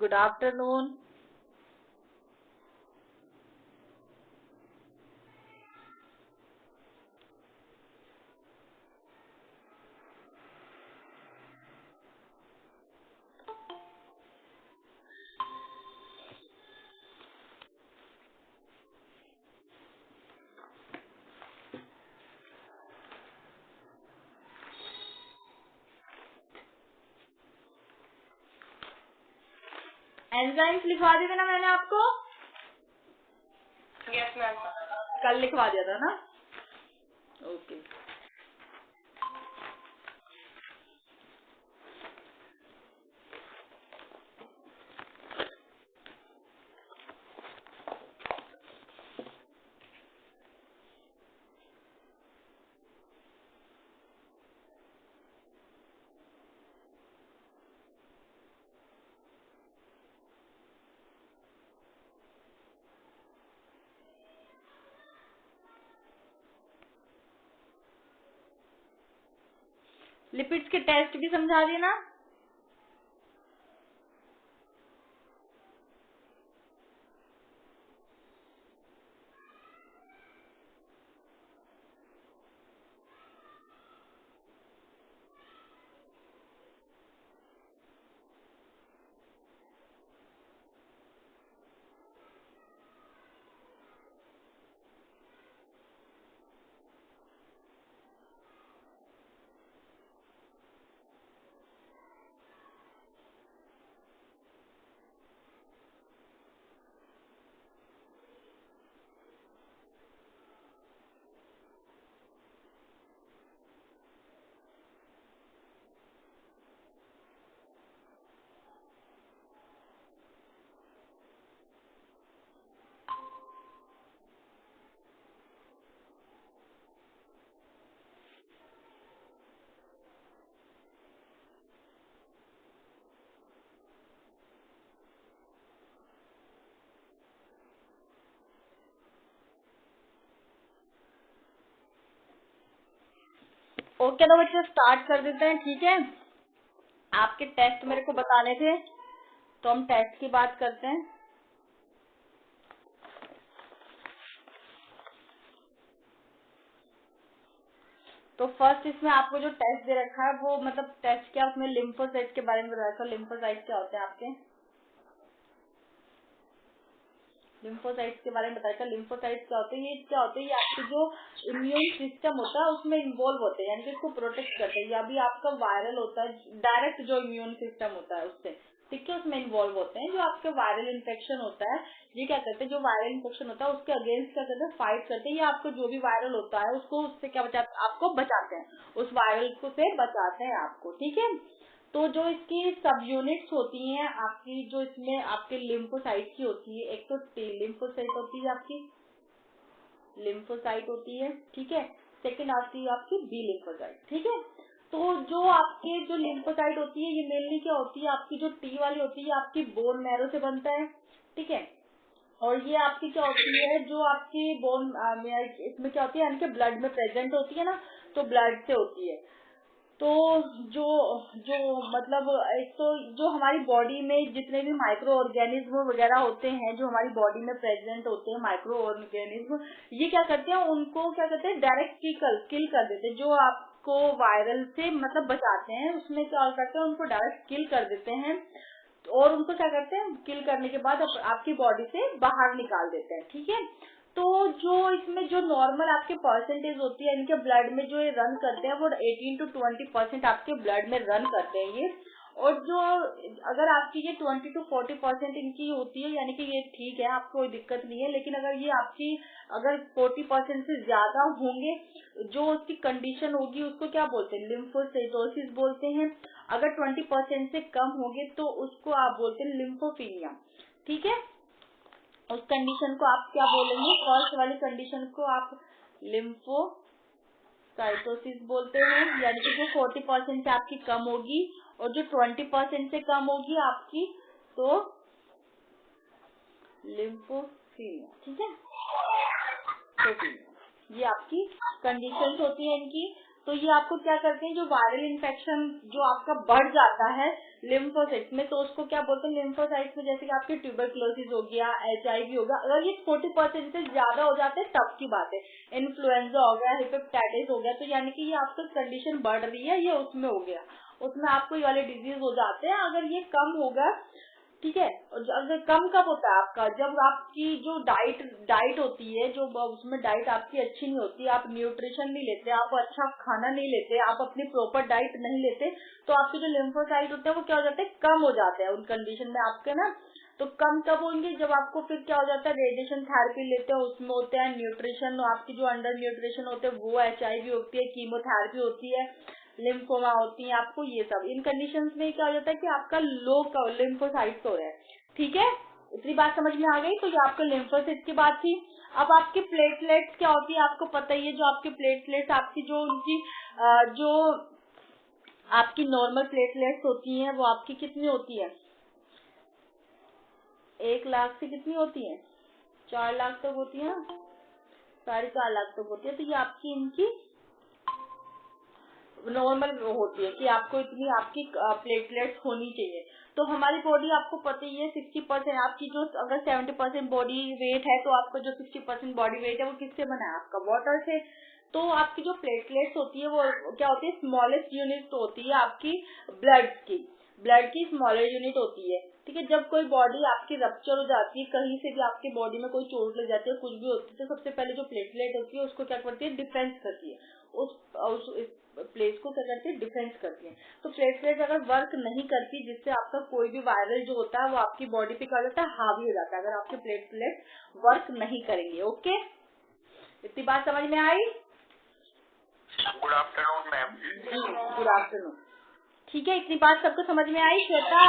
Good afternoon. Enzymes लिखवा दिए थे ना मैंने आपको? Yes ma'am. कल लिखवा दिया था ना? ओके। लिपिड्स के टेस्ट भी समझा दिए ना? ओके तो बच्चे स्टार्ट कर देते हैं, ठीक है। आपके टेस्ट मेरे को बताने थे तो हम टेस्ट की बात करते हैं। तो फर्स्ट इसमें आपको जो टेस्ट दे रखा है वो मतलब टेस्ट क्या, उसमें लिम्फोसाइट के बारे में बताया था। लिम्फोसाइट क्या होते हैं आपके? लिम्फोसाइट्स के बारे में बताया था। लिम्फोसाइट्स क्या होते हैं? ये क्या होते हैं? ये आपके जो इम्यून सिस्टम होता है उसमें इन्वॉल्व होते हैं, यानी कि इसको प्रोटेक्ट करते हैं। या भी आपका वायरल होता है, डायरेक्ट जो इम्यून सिस्टम होता है उससे, ठीक है, उसमें इन्वॉल्व होते हैं। जो आपके वायरल इन्फेक्शन होता है, ये क्या करते हैं, जो वायरल इन्फेक्शन होता है उसके अगेंस्ट क्या करते हैं, फाइट करते हैं। या आपको जो भी वायरल होता है उसको उससे क्या बचाते, आपको बचाते हैं, उस वायरल को से बचाते हैं आपको, ठीक है। तो जो इसकी सब यूनिट्स होती हैं आपकी, जो इसमें आपके लिम्फोसाइट की होती है, एक तो टी लिम्फोसाइट होती है आपकी, लिम्फोसाइट होती है, ठीक है। सेकंड आती है आपकी बी लिम्फोसाइट, ठीक है। तो जो आपके जो लिम्फोसाइट होती है ये मेनली क्या होती है, आपकी जो टी वाली होती है आपकी बोन मैरो से बनता है, ठीक है। और ये आपकी क्या होती है, जो आपकी बोन इसमें क्या होती है, यानी कि ब्लड में प्रेजेंट होती है ना, तो ब्लड से होती है। तो जो जो मतलब एक तो जो हमारी बॉडी में जितने भी माइक्रो ऑर्गेनिज्म वगैरह होते हैं, जो हमारी बॉडी में प्रेजेंट होते हैं माइक्रो ऑर्गेनिज्म, ये क्या करते हैं, उनको क्या करते हैं, डायरेक्ट किल कर देते हैं। जो आपको वायरल से मतलब बचाते हैं, उसमें क्या करते हैं, उनको डायरेक्ट किल कर देते हैं। और उनको क्या करते हैं, किल करने के बाद आपकी बॉडी से बाहर निकाल देते हैं, ठीक है। तो जो इसमें जो नॉर्मल आपके परसेंटेज होती है इनके ब्लड में, जो ये रन करते हैं वो 18 to 20% आपके ब्लड में रन करते हैं ये। और जो अगर आपकी ये 20 to 40% इनकी होती है, यानी कि ये ठीक है, आपको कोई दिक्कत नहीं है। लेकिन अगर ये आपकी अगर 40% से ज्यादा होंगे, जो उसकी कंडीशन होगी उसको क्या बोलते हैं, लिम्फोसाइटोसिस बोलते हैं। अगर 20% से कम होंगे तो उसको आप बोलते हैं लिम्फोफीनिया, ठीक है। उस कंडीशन को आप क्या बोलेंगे, फर्स्ट वाली कंडीशन को आप लिम्फोसाइटोसिस बोलते हैं, यानी कि जो 40% से आपकी कम होगी और जो 20% से कम होगी आपकी, तो लिम्फोफीनिया, ठीक है। तो ये आपकी कंडीशंस होती है इनकी। तो ये आपको क्या करते हैं, जो वायरल इन्फेक्शन जो आपका बढ़ जाता है लिम्फोसाइट्स में, तो उसको क्या बोलते हैं लिम्फोसाइट्स में, जैसे कि आपके ट्यूबरक्लोसिस हो गया, HIV हो गया, अगर ये 40% से ज्यादा हो जाते हैं तब की बात है। इन्फ्लुएंजा हो गया, हेपेटाइटिस हो गया, तो यानी कि ये आपका कंडीशन बढ़ रही है, ये उसमें हो गया, उसमें आपको ये वाले डिजीज हो जाते हैं। अगर ये कम होगा, ठीक है, और अगर कम कब होता है आपका, जब आपकी जो डाइट होती है, जो उसमें डाइट आपकी अच्छी नहीं होती, आप न्यूट्रिशन नहीं लेते, आप अच्छा खाना नहीं लेते, आप अपनी प्रॉपर डाइट नहीं लेते, तो आपके जो लिम्फोसाइट होते हैं वो क्या हो जाते हैं, कम हो जाते हैं उन कंडीशन में आपके ना। तो कम कब होंगे, जब आपको फिर क्या हो जाता है, रेडिएशन थेरेपी लेते हैं, उसमें होते हैं न्यूट्रिशन, आपकी जो अंडर न्यूट्रिशन होते हैं वो HIV होती है, कीमोथेरेपी होती है, लिम्फोमा होती है, आपको ये सब इन कंडीशंस में क्या हो जाता है कि आपका लो लिम्फोसाइट्स हो रहा है। ठीक है, इतनी बात समझ में आ गई। तो ये आपके लिम्फोसाइट्स की बात थी। अब आपके प्लेटलेट्स क्या होती है, आपको पता ही है, जो आपके प्लेटलेट्स आपकी जो उनकी जो आपकी नॉर्मल प्लेटलेट्स होती हैं वो आपकी कितनी होती है, 1 लाख से कितनी होती है, 4 लाख तक होती है ना, 4.5 लाख तक होती है। तो ये आपकी इनकी नॉर्मल होती है कि आपको इतनी आपकी प्लेटलेट्स होनी चाहिए। तो हमारी बॉडी आपको पता ही है 60% आपकी जो, अगर 70% बॉडी वेट है, तो आपका जो 60% बॉडी वेट है वो किससे बना है, आपका वाटर से। तो आपकी जो प्लेटलेट्स होती है वो क्या होती है, स्मॉलेस्ट यूनिट होती है आपकी ब्लड की स्मॉलर यूनिट होती है। ठीक है, जब कोई बॉडी आपकी रप्चर हो जाती है, कहीं से भी आपकी बॉडी में कोई चोट लग जाती है, कुछ भी होती है, तो सबसे पहले जो प्लेटलेट होती है उसको क्या करती है, डिफेंस करती है, उस प्लेस को क्या करती है, डिफेंस करती है। तो प्लेटलेट अगर वर्क नहीं करती, जिससे आपका कोई भी वायरल जो होता है वो आपकी बॉडी पे क्या हो जाता है, हावी हो जाता है, अगर आपके प्लेटलेट वर्क नहीं करेंगे। ओके, इतनी बात समझ में आई। Good afternoon ma'am. Good afternoon. ठीक है, इतनी बात सबको समझ में आई। श्वेता,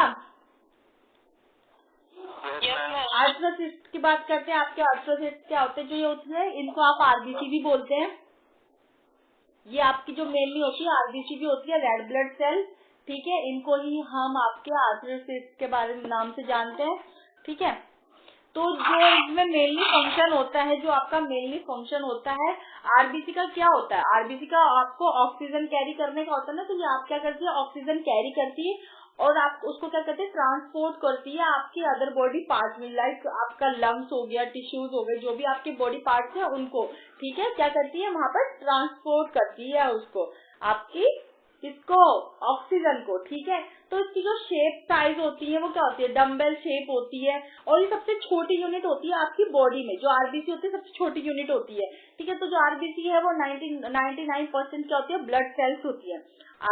आर्थ्रोसिस्ट की बात करते हैं। आपके आर्थ्रोसिस्ट क्या होते हैं, जो ये होते हैं इनको आप RBC भी बोलते हैं। ये आपकी जो मेनली होती है RBC भी होती है, रेड ब्लड सेल। ठीक है, इनको ही हम आपके आर्थ्रोसिस्ट के बारे में नाम से जानते हैं। ठीक है, तो जो इसमें मेनली फंक्शन होता है, जो आपका मेनली फंक्शन होता है RBC का, क्या होता है, RBC का आपको ऑक्सीजन कैरी करने का होता है ना। तो ये आप क्या करती है, ऑक्सीजन कैरी करती है और आप उसको क्या करते हैं, ट्रांसपोर्ट करती है आपकी अदर बॉडी पार्ट में, लाइक आपका लंग्स हो गया, टिश्यूज हो गए, जो भी आपके बॉडी पार्ट्स है उनको, ठीक है, क्या करती है, वहाँ पर ट्रांसपोर्ट करती है उसको, आपकी इसको ऑक्सीजन को। ठीक है, तो इसकी जो शेप साइज होती है वो क्या होती है, डम्बेल शेप होती है, और ये सबसे छोटी यूनिट होती है आपकी बॉडी में। जो RBC होती है सबसे छोटी यूनिट होती है। ठीक है, तो जो RBC है वो 99% क्या होती है, ब्लड सेल्स होती है।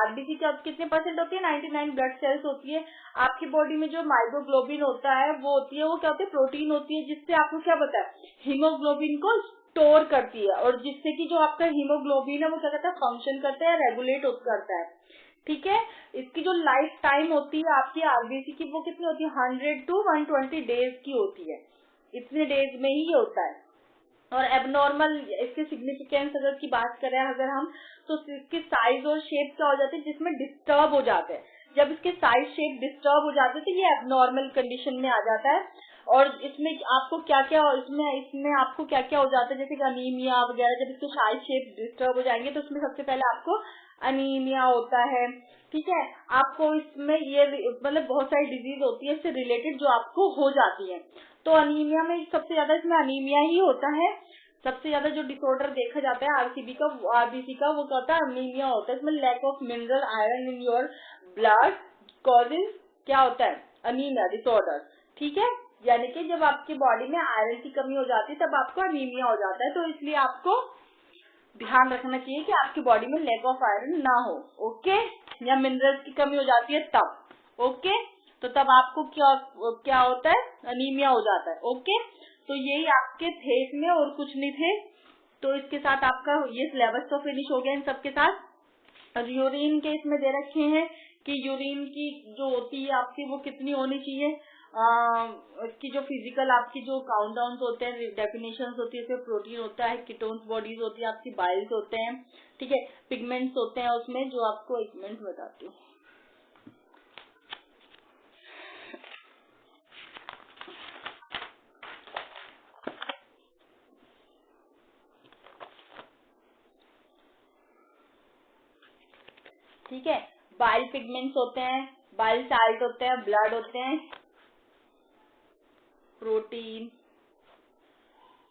RBC कितने परसेंट होती है, 99 ब्लड सेल्स होती है। आपकी बॉडी में जो माइक्रोग्लोबिन होता है वो होती है, वो क्या होती है, प्रोटीन होती है, जिससे आपको क्या पता है, हीमोग्लोबिन को स्टोर करती है, और जिससे कि जो आपका हीमोग्लोबिन है वो क्या करता है, फंक्शन करता है, रेगुलेट करता है। ठीक है, इसकी जो लाइफ टाइम होती है आपकी RBC की, वो कितनी होती है, 100 to 120 डेज की होती है। इतने डेज में ही होता है। और एबनॉर्मल इसके सिग्निफिकेंस अगर की बात करें अगर हम, तो इसके साइज और शेप क्या हो जाते हैं, जिसमें डिस्टर्ब हो जाते हैं। जब इसके साइज शेप डिस्टर्ब हो जाते हैं तो ये एबनॉर्मल कंडीशन में आ जाता है। और इसमें आपको क्या क्या, इसमें आपको क्या क्या हो जाता है, जैसे कि अनीमिया वगैरह। जब इसके साइज शेप डिस्टर्ब हो जाएंगे तो उसमें सबसे पहले आपको अनीमिया होता है। ठीक है, आपको इसमें ये मतलब बहुत सारी डिजीज होती है इससे रिलेटेड जो आपको हो जाती है। तो अनीमिया में सबसे ज्यादा इसमें अनीमिया ही होता है। सबसे ज्यादा जो डिसऑर्डर देखा जाता है RBC का वो क्या होता है, अनीमिया होता है। इसमें lack of mineral iron in your blood causes क्या होता है, अनीमिया डिसऑर्डर। ठीक है, यानी कि जब आपकी बॉडी में आयरन की कमी हो जाती है तब आपको अनीमिया हो जाता है। तो इसलिए आपको ध्यान रखना चाहिए कि आपकी बॉडी में लैक ऑफ आयरन ना हो। ओके, या मिनरल्स की कमी हो जाती है तब। ओके, तो तब आपको क्या होता है, अनीमिया हो जाता है। ओके, तो यही आपके थे इसमें, और कुछ नहीं थे। तो इसके साथ आपका ये सिलेबस तो फिनिश हो गया इन सबके साथ। और यूरिन के इसमें दे रखे हैं कि यूरिन की जो होती है आपकी वो कितनी होनी चाहिए। इसकी जो फिजिकल आपकी जो काउंटडाउन होते हैं, डेफिनेशंस होती है, उसमें प्रोटीन होता है, कीटोन्स बॉडीज होती है, आपकी बाइल्स होते हैं, ठीक है, पिगमेंट्स होते हैं उसमें, जो आपको एक मिनट बताती हूँ। ठीक है। बाइल पिगमेंट्स होते हैं, बाइल साल्ट होते हैं, ब्लड होते हैं, protein,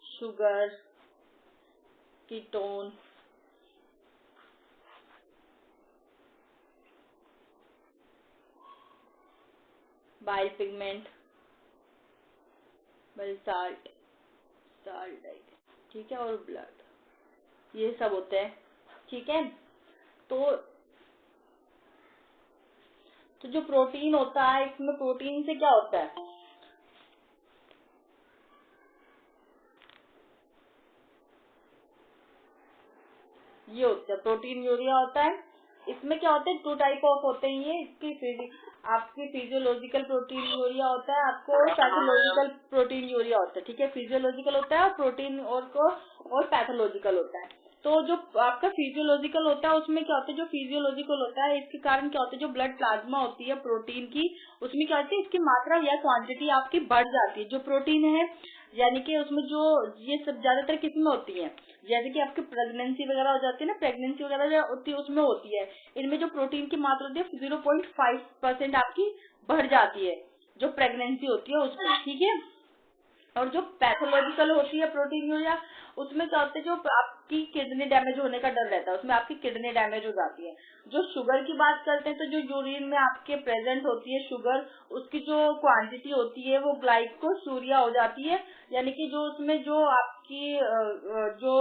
sugar, ketone, bile pigment, bile salt, ठीक है, और ब्लड, ये सब होते हैं, ठीक है। तो जो प्रोटीन होता है, इसमें प्रोटीन से क्या होता है, ये होता है प्रोटीन यूरिया होता है। इसमें क्या होता है, 2 टाइप ऑफ होते हैं ये, आपकी फिजियोलॉजिकल प्रोटीन यूरिया होता है, आपको पैथोलॉजिकल प्रोटीन यूरिया होता है, ठीक है। फिजियोलॉजिकल होता है और प्रोटीन और पैथोलॉजिकल होता है। तो जो आपका फिजियोलॉजिकल होता है उसमें क्या होता है, जो फिजियोलॉजिकल होता है इसके कारण क्या होता है, जो ब्लड प्लाज्मा होती है प्रोटीन की, उसमें क्या होती है, इसकी मात्रा या क्वांटिटी आपकी बढ़ जाती है। जो प्रोटीन है यानी कि उसमें जो ये सब ज्यादातर किसमें होती है, जैसे कि आपकी प्रेगनेंसी वगैरह हो जाती है ना, प्रेगनेंसी वगैरह होती है उसमें होती है। इनमें जो प्रोटीन की मात्रा होती है 0.5% आपकी बढ़ जाती है, जो प्रेगनेंसी होती है उसमें, ठीक है। और जो पैथोलॉजिकल होती है प्रोटीन यूरिया, उसमें क्या होता है, जो आपकी किडनी डैमेज होने का डर रहता है, उसमें आपकी किडनी डैमेज हो जाती है। जो शुगर की बात करते हैं तो जो यूरिन में आपके प्रेजेंट होती है शुगर, उसकी जो क्वांटिटी होती है वो ग्लाइकोसूरिया हो जाती है, यानी कि जो उसमें जो आपकी जो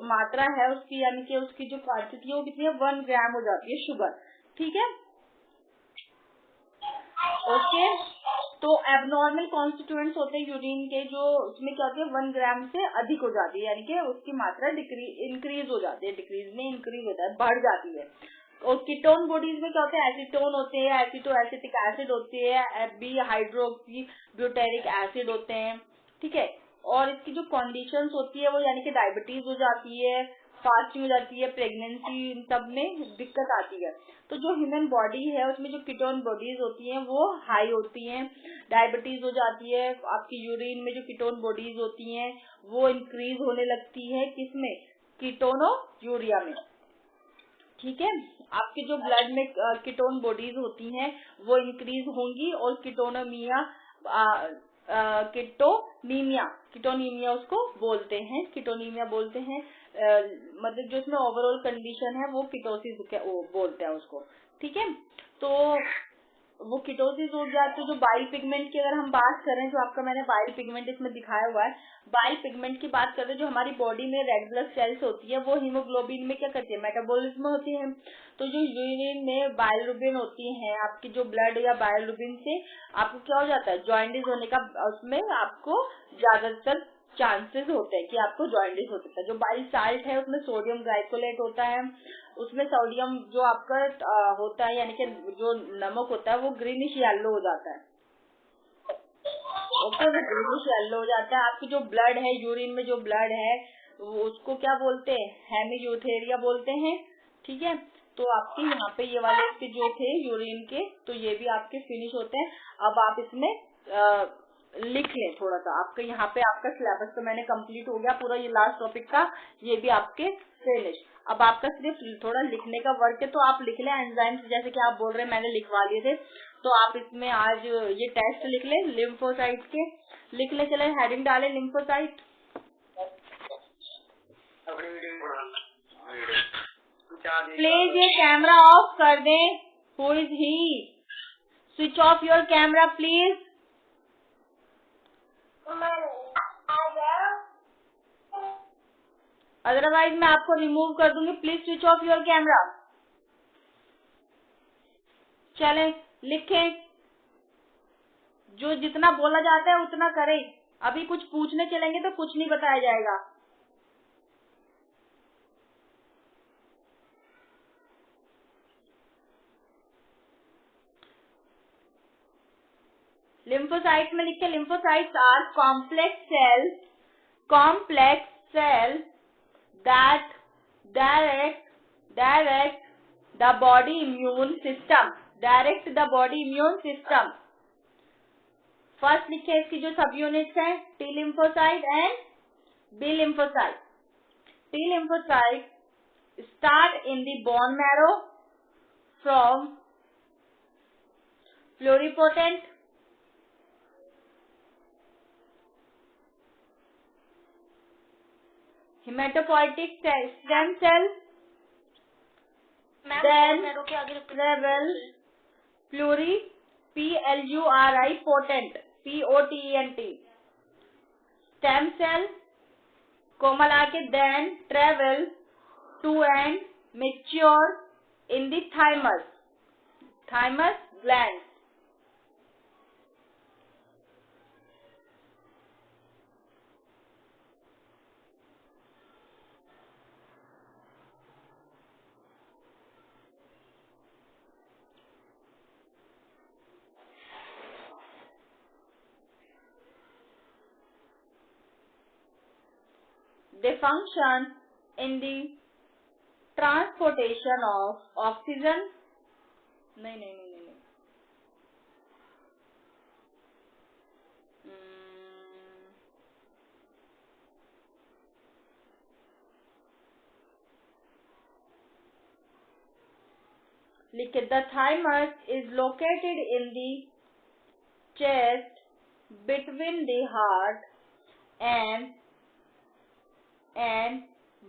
मात्रा है उसकी, यानी कि उसकी जो क्वांटिटी है वो कितनी है, 1 ग्राम हो जाती है शुगर, ठीक है, ओके। तो एबनॉर्मल कॉन्स्टिट्यूएंट्स होते हैं यूरिन के, जो उसमें क्या होती है 1 ग्राम से अधिक हो जाती है, यानी कि उसकी मात्रा इंक्रीज हो जाती है, डिक्रीज में इंक्रीज होता है, बढ़ जाती है। और कीटोन बॉडीज में क्या होते हैं, एसीटोन होते हैं, एसीटो एसिटिक एसिड होती है, बी हाइड्रोक्सी ब्यूटेरिक एसिड होते हैं, ठीक है। और इसकी जो कंडीशंस होती है वो यानी कि डायबिटीज हो जाती है, फास्टिंग हो जाती है, प्रेगनेंसी, इन सब में दिक्कत आती है। तो जो ह्यूमन बॉडी है उसमें जो कीटोन बॉडीज होती हैं वो हाई होती हैं, डायबिटीज हो जाती है, आपकी यूरिन में जो कीटोन बॉडीज होती हैं वो इंक्रीज होने लगती है, किसमें, कीटोनो यूरिया में, ठीक है। आपके जो ब्लड में कीटोन बॉडीज होती हैं वो इंक्रीज होंगी, और कीटोनीमिया उसको बोलते हैं, कीटोनीमिया बोलते हैं, मतलब जो इसमें ओवरऑल कंडीशन है वो कीटोसिस बोलते हैं उसको, ठीक है। तो वो कीटोसिस हो गया। तो जो बाइल पिगमेंट की अगर हम बात करें, जो आपका मैंने बाइल पिगमेंट इसमें दिखाया हुआ है, बाइल पिगमेंट की बात करें, जो हमारी बॉडी में रेड ब्लड सेल्स होती है वो हीमोग्लोबिन में क्या करती है, मेटाबॉलिज्म होती है। तो जो यूरिन में बाइलरुबिन होती है, आपकी जो ब्लड या बाइलरुबिन से आपको क्या हो जाता है, जॉइंडिस होने का, उसमें आपको ज्यादातर चांसेस होते हैं कि आपको जॉइंडिस हो सकता है। जो बाइल साल्ट है उसमें सोडियम ग्लाइकोलेट होता है, उसमें सोडियम जो आपका होता है, यानी कि जो नमक होता है वो ग्रीनिश येलो हो जाता है, ओके, वो ग्रीनिश येलो हो जाता है। आपकी जो ब्लड है, यूरिन में जो ब्लड है उसको क्या बोलते हैं, हेमीयूथेरिया बोलते हैं, ठीक है। तो आपके यहाँ पे ये वाले इसके जो थे यूरिन के, तो ये भी आपके फिनिश होते हैं। अब आप इसमें लिख लें थोड़ा सा, आपके यहाँ पे आपका सिलेबस तो मैंने कंप्लीट हो गया पूरा, ये लास्ट टॉपिक का ये भी आपके फिनिश। अब आपका सिर्फ थोड़ा लिखने का वर्क है, तो आप लिख लें एंजाइम्स, जैसे कि आप बोल रहे हैं मैंने लिखवा लिए थे, तो आप इसमें आज ये टेस्ट लिख लें लिम्फोसाइट के, लिख लें, चले हेडिंग डालें लिम्फोसाइट। प्लीज ये कैमरा ऑफ कर दें, who is he, switch off your camera please. Otherwise मैं आपको रिमूव कर दूंगी, please switch off your camera. चलें लिखें, जो जितना बोला जाता है उतना करें, अभी कुछ पूछने चलेंगे तो कुछ नहीं बताया जाएगा। लिम्फोसाइट में लिखे, lymphocytes are complex cells that direct the body immune system, first लिखे इसकी जो सब यूनिट्स हैं, T lymphocyte and B lymphocyte. T lymphocyte start in the bone marrow from pluripotent, hematopoietic stem cell, then travel pluripotent, potent, stem cell, कोमला के then travel to and mature in the thymus gland. They function in the transportation of oxygen. नहीं लिखे. The thymus is located in the chest between the heart and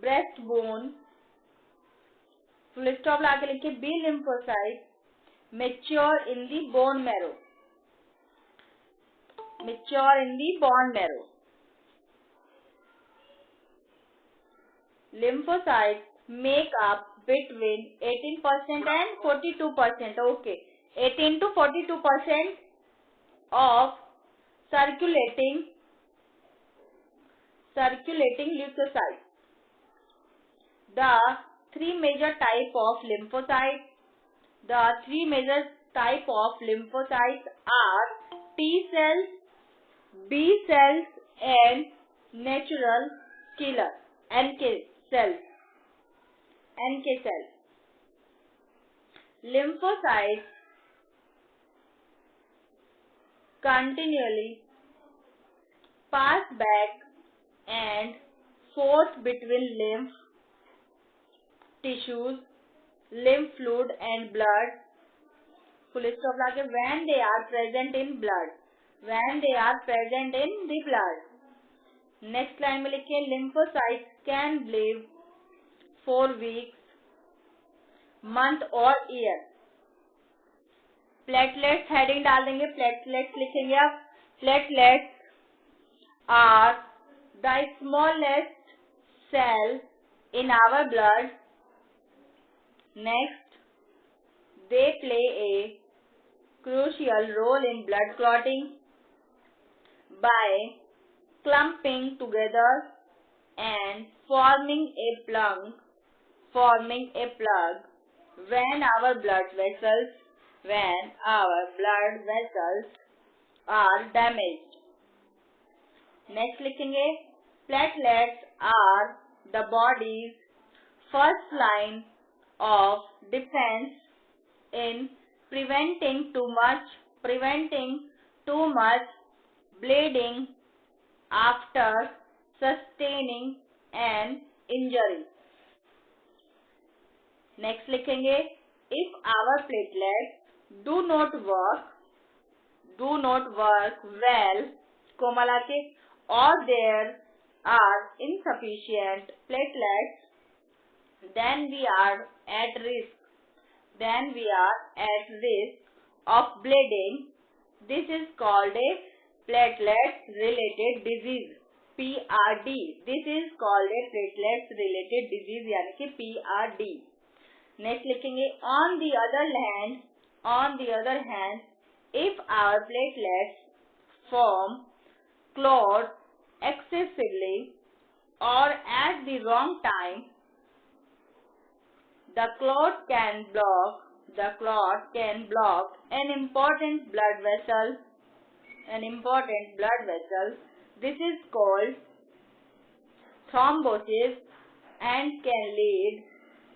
breastbone. Full stop ला के लिखे. B lymphocytes mature in the bone marrow. Lymphocytes make up between 18% and 42%. Okay, 18 to 42% of circulating leukocytes. The three major type of lymphocytes are T cells, B cells, and natural killer NK cells. Lymphocytes continually pass back and forth between lymph tissues, lymph fluid and blood. Full stop lage. When they are present in the blood. Next line में लिखिए. Lymphocytes can live for weeks, month or year. Platelets heading डाल देंगे. Platelets लिखेंगे आप. Platelets are the smallest cell in our blood. Next, they play a crucial role in blood clotting by clumping together and forming a plug when our blood vessels are damaged. Next लिखेंगे. Platelets are the body's first line of defense in preventing too much bleeding after sustaining an injury. Next लिखेंगे. If our platelets do not work well, कोमला के, or there are insufficient platelets, then we are at risk of bleeding. This is called a platelet related disease, PRD. This is called a platelet related disease यानी कि PRD. Next लिखेंगे. On the other hand, if our platelets form clot excessively or at the wrong time, the clot can block an important blood vessel. This is called thrombosis and can lead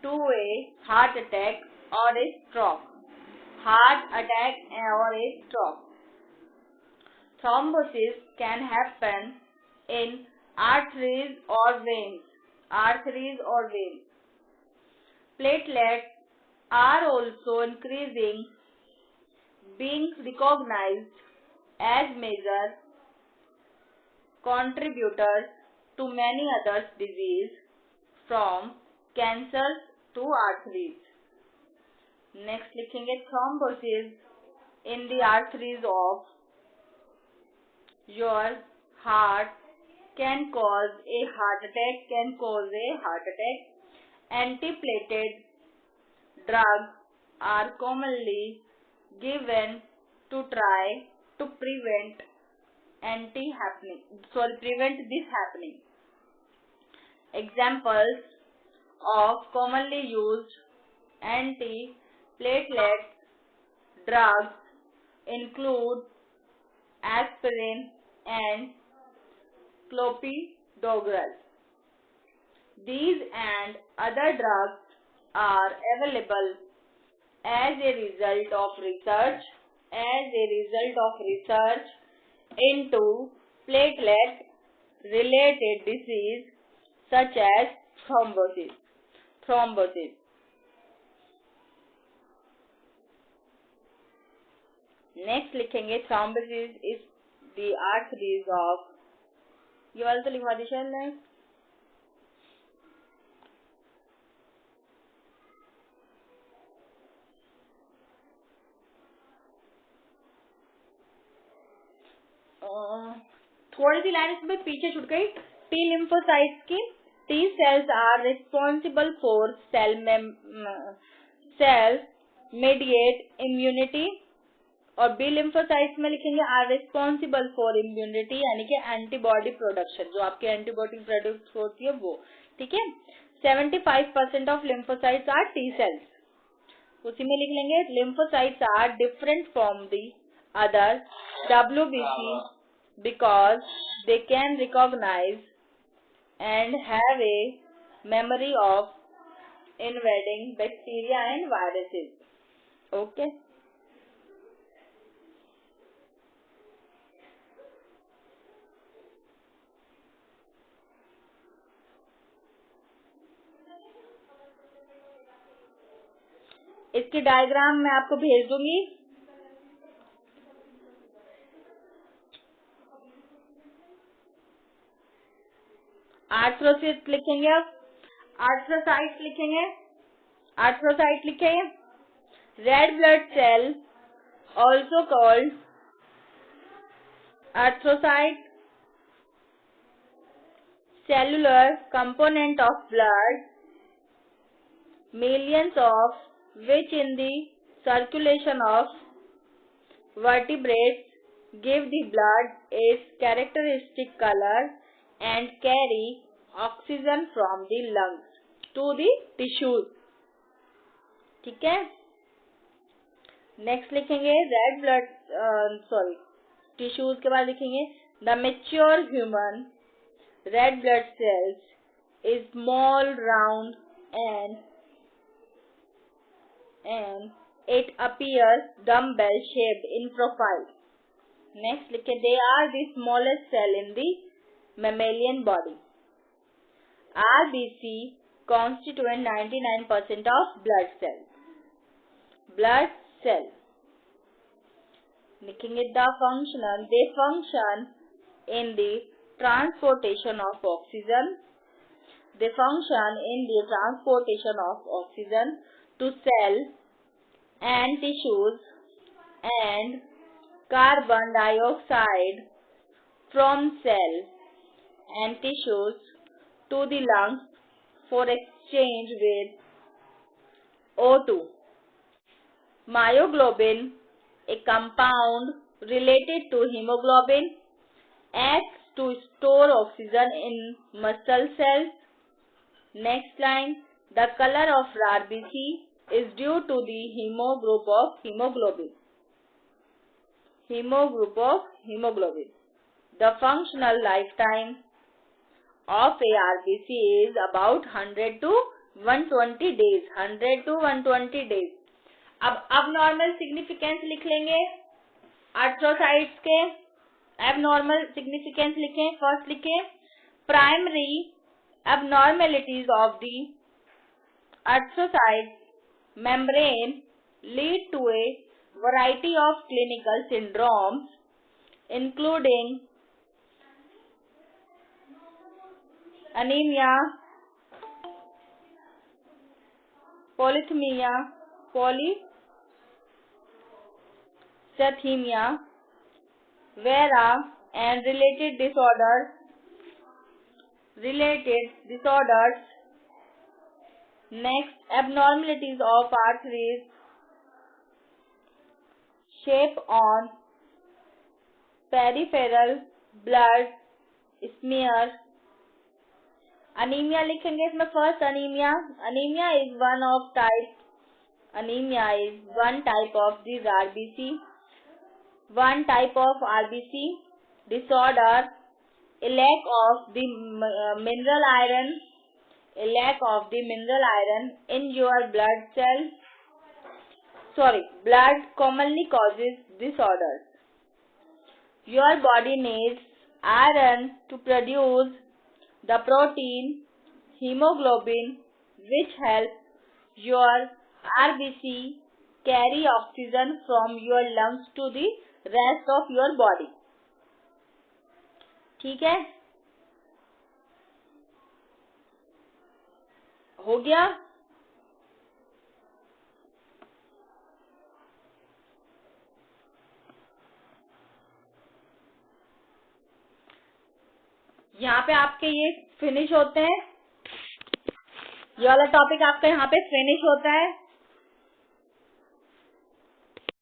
to a heart attack or a stroke. Thrombosis can happen in arteries or veins. Platelets are also increasing, being recognized as major contributors to many other diseases from cancers to arteries. Next लिखेंगे thrombosis in the arteries of your heart can cause a heart attack. Antiplatelet drugs are commonly given to try to prevent this happening. Examples of commonly used antiplatelet drugs include aspirin and clopidogrel. These and other drugs are available as a result of research into platelet related disease such as thrombosis. Next लिखेंगे thrombosis is the arteries of, ये वाला तो लिखवा दीजिए ने, थोड़ी सी line इसमें पीछे छूट गई। टी लिम्फोसाइट्स की, T cells are responsible for cell mediate immunity, और बी लिम्फोसाइट्स में लिखेंगे आर रिस्पॉन्सिबल फॉर इम्यूनिटी, यानी कि एंटीबॉडी प्रोडक्शन, जो आपकी एंटीबॉडी प्रोड्यूस होती है वो, ठीक है। 75% of lymphocytes are T cells, उसी में लिख लेंगे lymphocytes are different from the other WBC because they can recognize and have a memory of invading bacteria and viruses. Okay. इसकी डायग्राम मैं आपको भेज दूंगी। आर्थ्रोसिट लिखेंगे, अब आर्थ्रोसाइट लिखेंगे, red blood cell also called erythrocyte, cellular component of blood, millions of which in the circulation of vertebrates give the blood its characteristic color and carry oxygen from the lungs to the tissues. ठीक है, next लिखेंगे red blood tissues के बाद लिखेंगे the mature human red blood cells is small round and it appears dumbbell shaped in profile. Next लिखे they are the smallest cell in the mammalian body. RBC constitute 99% of blood cells. Blood cell लिखेंगे the functional, they function in the transportation of oxygen. They function in the transportation of oxygen to cell and tissues and carbon dioxide from cell and tissues to the lungs for exchange with O2. Myoglobin, a compound related to hemoglobin, acts to store oxygen in muscle cells. Next line, the color of RBC is due to the hemogroup of hemoglobin. The functional lifetime of a RBC is about 100 to 120 days. 100 to 120 days. अब normal significance लिख लेंगे आर्थ्रोसाइट्स के। Abnormal significance लिखें, first लिखें primary abnormalities of the arthrocytes membrane lead to a variety of clinical syndromes, including anemia, polycythemia, vera, and related disorders. Next, abnormalities of arteries, shape on peripheral blood smear. Anaemia लिखेंगे इसमें first anaemia is one type of this RBC, disorder, a lack of the mineral iron in your blood commonly causes disorders. Your body needs iron to produce the protein hemoglobin, which helps your RBC carry oxygen from your lungs to the rest of your body. ठीक है, हो गया। यहाँ पे आपके ये finish होते हैं, ये वाला टॉपिक आपका यहाँ पे फिनिश होता है।